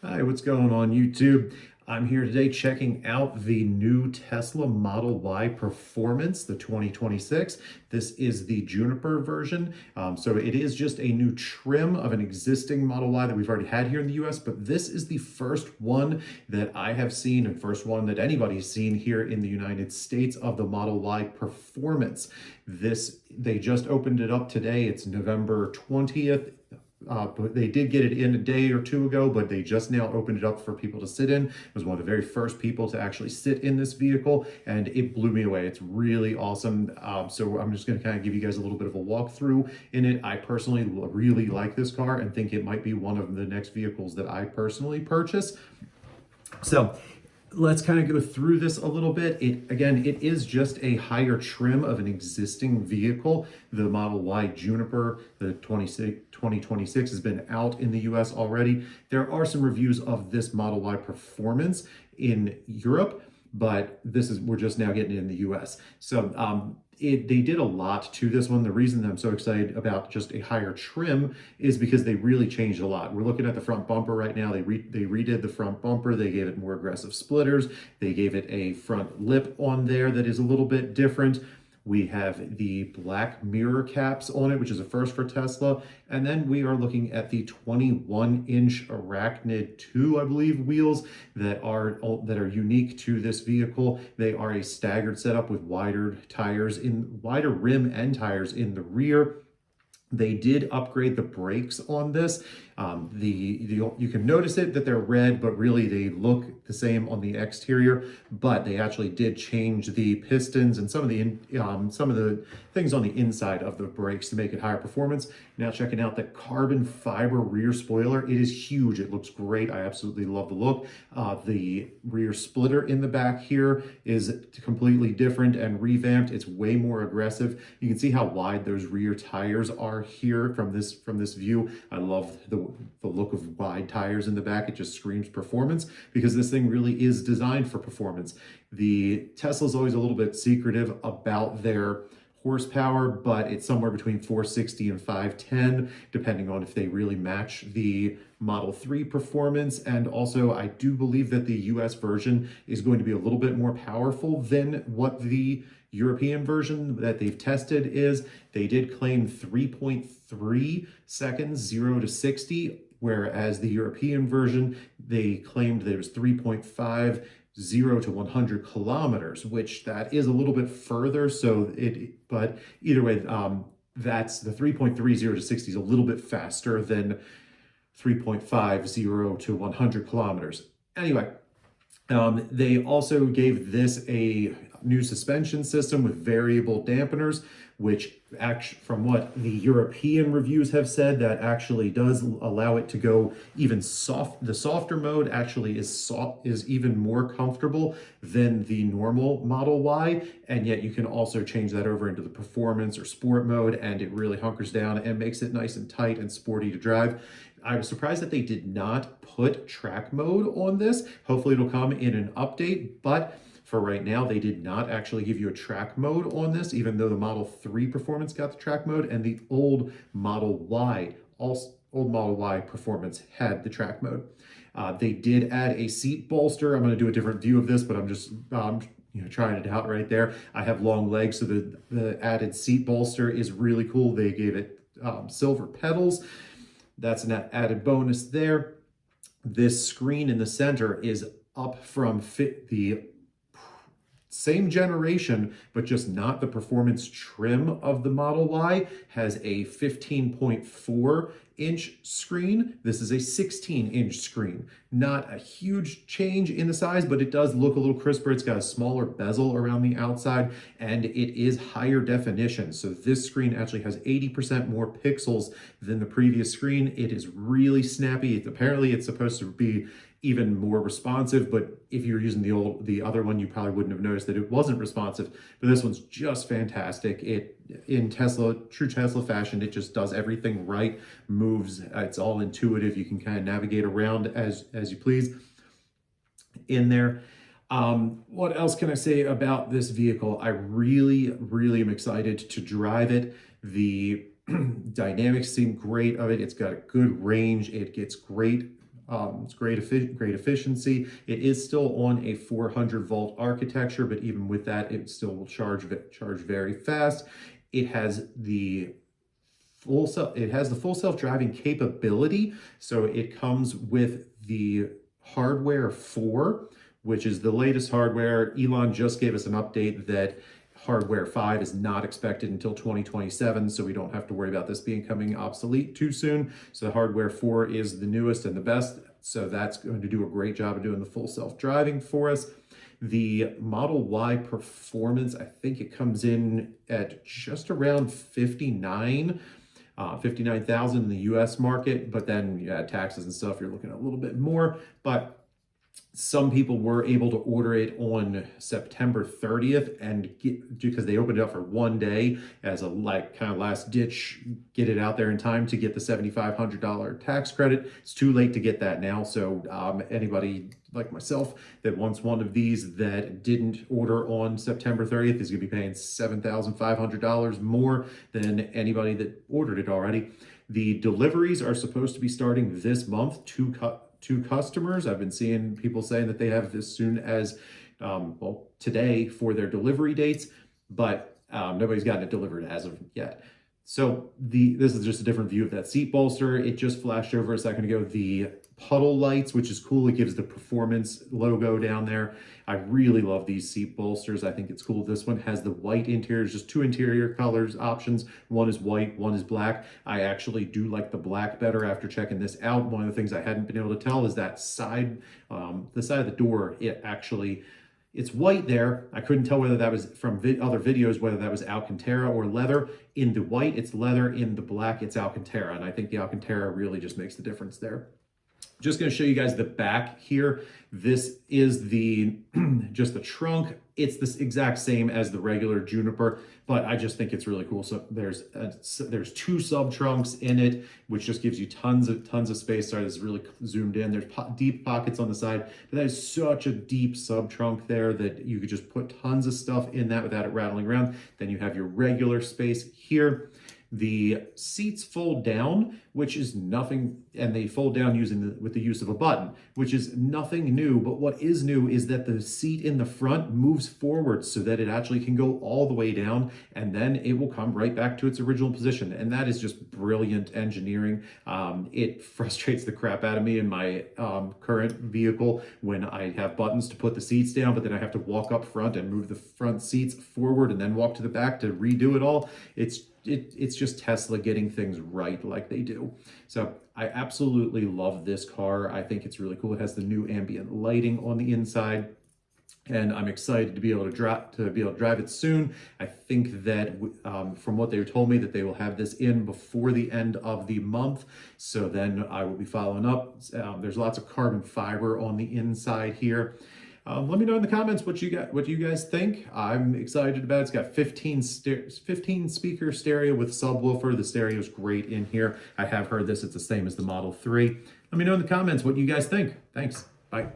Hi, what's going on YouTube? I'm here today checking out the new Tesla Model Y Performance, the 2026. This is the Juniper version. So it is just a new trim of an existing Model Y that we've already had here in the US, but this is the first one that I have seen and first one that anybody's seen here in the United States of the Model Y Performance. They just opened it up today. It's November 20th. But they did get it in a day or two ago, but they just now opened it up for people to sit in. I was one of the very first people to actually sit in this vehicle, and it blew me away. It's really awesome. So I'm just going to kind of give you guys a little bit of a walkthrough in it. I personally really like this car and think it might be one of the next vehicles that I personally purchase. So let's kind of go through this a little bit. It is just a higher trim of an existing vehicle. The Model Y Juniper, the 2026 has been out in the US already. There are some reviews of this Model Y Performance in Europe, but we're just now getting it in the US. So they did a lot to this one. The reason that I'm so excited about just a higher trim is because they really changed a lot. We're looking at the front bumper right now. They redid the front bumper. They gave it more aggressive splitters. They gave it a front lip on there that is a little bit different. We have the black mirror caps on it, which is a first for Tesla. And then we are looking at the 21-inch Arachnid 2, I believe, wheels that are unique to this vehicle. They are a staggered setup with wider rim and tires in the rear. They did upgrade the brakes on this. You can notice it that they're red, but really they look the same on the exterior. But they actually did change the pistons and some of the things on the inside of the brakes to make it higher performance. Now checking out the carbon fiber rear spoiler, it is huge. It looks great. I absolutely love the look. The rear splitter in the back here is completely different and revamped. It's way more aggressive. You can see how wide those rear tires are here from this view. I love the look of wide tires in the back. It just screams performance because this thing really is designed for performance. The Tesla's always a little bit secretive about their horsepower, but it's somewhere between 460 and 510, depending on if they really match the Model 3 performance. And also, I do believe that the US version is going to be a little bit more powerful than what the European version that they've tested is. They did claim 3.3 seconds, 0 to 60, whereas the European version, they claimed there was 3.5 0 to 100 kilometers, which that is a little bit further. But either way, that's the 3.30 to 60 is a little bit faster than 3.50 to 100 kilometers. Anyway, they also gave this a new suspension system with variable dampeners, which from what the European reviews have said, that actually does allow it to go even soft. The softer mode actually is even more comfortable than the normal Model Y, and yet you can also change that over into the performance or sport mode, and it really hunkers down and makes it nice and tight and sporty to drive. I was surprised that they did not put track mode on this. Hopefully it'll come in an update, but for right now, they did not actually give you a track mode on this, even though the Model 3 Performance got the track mode, and the old Model Y Performance had the track mode. They did add a seat bolster. I'm going to do a different view of this, but I'm just trying it out right there. I have long legs, so the added seat bolster is really cool. They gave it silver pedals. That's an added bonus there. This screen in the center is up from the same generation, but just not the performance trim of the Model Y. Has a 15.4-inch screen. This is a 16-inch screen. Not a huge change in the size, but it does look a little crisper. It's got a smaller bezel around the outside, and it is higher definition. So this screen actually has 80% more pixels than the previous screen. It is really snappy. Apparently it's supposed to be even more responsive, but if you're using the other one, you probably wouldn't have noticed that it wasn't responsive. But this one's just fantastic. It, in true Tesla fashion, it just does everything right, moves. It's all intuitive. You can kind of navigate around as you please in there. What else can I say about this vehicle? I really am excited to drive it. The dynamics seem great of it. It's got a good range. It gets great It's great efficiency. It is still on a 400 volt architecture, but even with that, it still will charge very fast. It has the full self-driving capability. So it comes with the hardware 4, which is the latest hardware. Elon just gave us an update that hardware 5 is not expected until 2027, so we don't have to worry about this becoming obsolete too soon. So the hardware 4 is the newest and the best, so that's going to do a great job of doing the full self-driving for us. The Model Y performance, I think it comes in at just around 59,000 in the US market, but then you add taxes and stuff, you're looking at a little bit more. But some people were able to order it on September 30th and because they opened it up for one day as a kind of last ditch, get it out there in time to get the $7,500 tax credit. It's too late to get that now. So anybody like myself that wants one of these that didn't order on September 30th is going to be paying $7,500 more than anybody that ordered it already. The deliveries are supposed to be starting this month to customers. I've been seeing people saying that they have as soon as today for their delivery dates, but nobody's gotten it delivered as of yet. So this is just a different view of that seat bolster. It just flashed over a second ago. The puddle lights, which is cool. It gives the performance logo down there. I really love these seat bolsters. I think it's cool. This one has the white interior, just 2 interior colors options. One is white, one is black. I actually do like the black better after checking this out. One of the things I hadn't been able to tell is that the side of the door, it's white there. I couldn't tell whether that was from other videos, whether that was Alcantara or leather. In the white, it's leather. In the black, it's Alcantara. And I think the Alcantara really just makes the difference there. Just going to show you guys the back here. This is just the trunk. It's the exact same as the regular Juniper, but I just think it's really cool. So there's 2 sub trunks in it, which just gives you tons of space. Sorry, this is really zoomed in. There's deep pockets on the side, but that is such a deep sub trunk there that you could just put tons of stuff in that without it rattling around. Then you have your regular space here. The seats fold down, which is nothing, and they fold down with the use of a button, which is nothing new. But what is new is that the seat in the front moves forward so that it actually can go all the way down, and then it will come right back to its original position. And that is just brilliant engineering. It frustrates the crap out of me in my current vehicle when I have buttons to put the seats down, but then I have to walk up front and move the front seats forward and then walk to the back to redo it all. It's just Tesla getting things right like they do. So I absolutely love this car. I think it's really cool. It has the new ambient lighting on the inside, and I'm excited to be able to drive it soon. I think that from what they told me that they will have this in before the end of the month. So then I will be following up. There's lots of carbon fiber on the inside here. Let me know in the comments what you guys think. I'm excited about it. It's got 15 speaker stereo with subwoofer. The stereo is great in here. I have heard this. It's the same as the Model 3. Let me know in the comments what you guys think. Thanks. Bye.